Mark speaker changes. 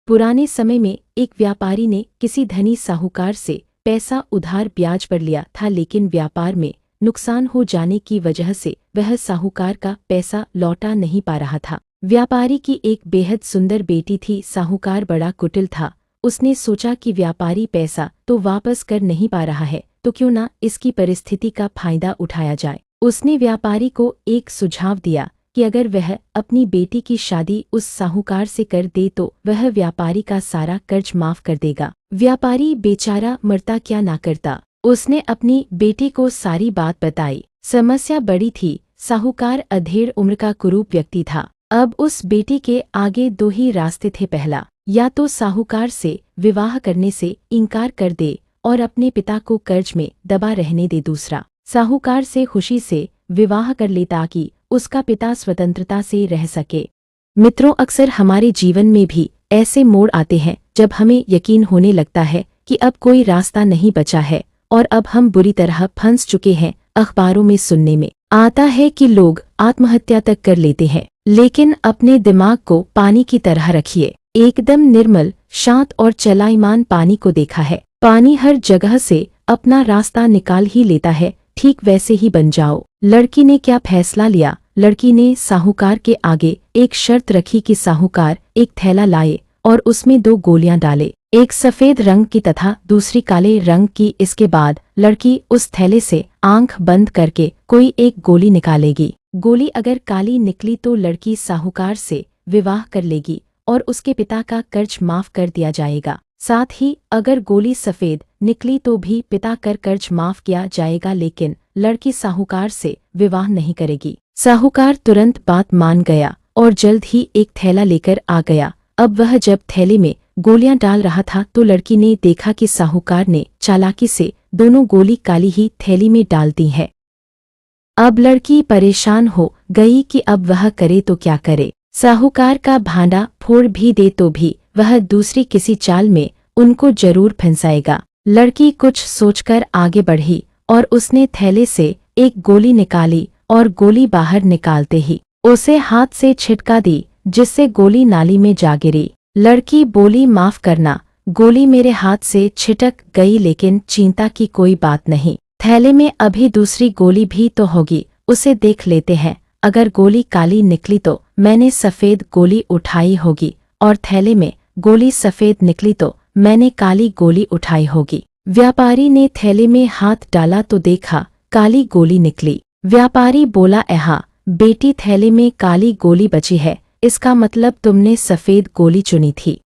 Speaker 1: पुराने समय में एक व्यापारी ने किसी धनी साहूकार से पैसा उधार ब्याज पर लिया था, लेकिन व्यापार में नुकसान हो जाने की वजह से वह साहूकार का पैसा लौटा नहीं पा रहा था। व्यापारी की एक बेहद सुंदर बेटी थी। साहूकार बड़ा कुटिल था। उसने सोचा कि व्यापारी पैसा तो वापस कर नहीं पा रहा है, तो क्यों ना इसकी परिस्थिति का फायदा उठाया जाए। उसने व्यापारी को एक सुझाव दिया कि अगर वह अपनी बेटी की शादी उस साहूकार से कर दे तो वह व्यापारी का सारा कर्ज माफ कर देगा। व्यापारी बेचारा मरता क्या ना करता। उसने अपनी बेटी को सारी बात बताई। समस्या बड़ी थी। साहूकार अधेड़ उम्र का कुरूप व्यक्ति था। अब उस बेटी के आगे दो ही रास्ते थे। पहला, या तो साहूकार से विवाह करने से इनकार कर दे और अपने पिता को कर्ज में दबा रहने दे। दूसरा, साहूकार से खुशी से विवाह कर ले ताकि उसका पिता स्वतंत्रता से रह सके। मित्रों, अक्सर हमारे जीवन में भी ऐसे मोड़ आते हैं जब हमें यकीन होने लगता है कि अब कोई रास्ता नहीं बचा है और अब हम बुरी तरह फंस चुके हैं। अखबारों में सुनने में आता है कि लोग आत्महत्या तक कर लेते हैं, लेकिन अपने दिमाग को पानी की तरह रखिए। एकदम निर्मल, शांत और चलायमान पानी को देखा है। पानी हर जगह से अपना रास्ता निकाल ही लेता है। ठीक वैसे ही बन जाओ। लड़की ने क्या फैसला लिया? लड़की ने साहूकार के आगे एक शर्त रखी कि साहूकार एक थैला लाए और उसमें 2 गोलियां डाले, एक सफेद रंग की तथा दूसरी काले रंग की। इसके बाद लड़की उस थैले से आंख बंद करके कोई एक गोली निकालेगी। गोली अगर काली निकली तो लड़की साहूकार से विवाह कर लेगी और उसके पिता का कर्ज माफ कर दिया जाएगा। साथ ही अगर गोली सफेद निकली तो भी पिता का कर्ज माफ किया जाएगा, लेकिन लड़की साहूकार से विवाह नहीं करेगी। साहूकार तुरंत बात मान गया और जल्द ही एक थैला लेकर आ गया। अब वह जब थैले में गोलियां डाल रहा था तो लड़की ने देखा कि साहूकार ने चालाकी से दोनों गोली काली ही थैली में डाल दी है। अब लड़की परेशान हो गई कि अब वह करे तो क्या करे। साहूकार का भांडा फोड़ भी दे तो भी वह दूसरी किसी चाल में उनको जरूर फंसाएगा। लड़की कुछ सोचकर आगे बढ़ी और उसने थैले से एक गोली निकाली और गोली बाहर निकालते ही उसे हाथ से छिटका दी, जिससे गोली नाली में जा गिरी। लड़की बोली, माफ करना, गोली मेरे हाथ से छिटक गई, लेकिन चिंता की कोई बात नहीं। थैले में अभी दूसरी गोली भी तो होगी, उसे देख लेते हैं। अगर गोली काली निकली तो मैंने सफेद गोली उठाई होगी और थैले में गोली सफेद निकली तो मैंने काली गोली उठाई होगी। व्यापारी ने थैले में हाथ डाला तो देखा काली गोली निकली। व्यापारी बोला, एहा बेटी, थैले में काली गोली बची है, इसका मतलब तुमने सफेद गोली चुनी थी।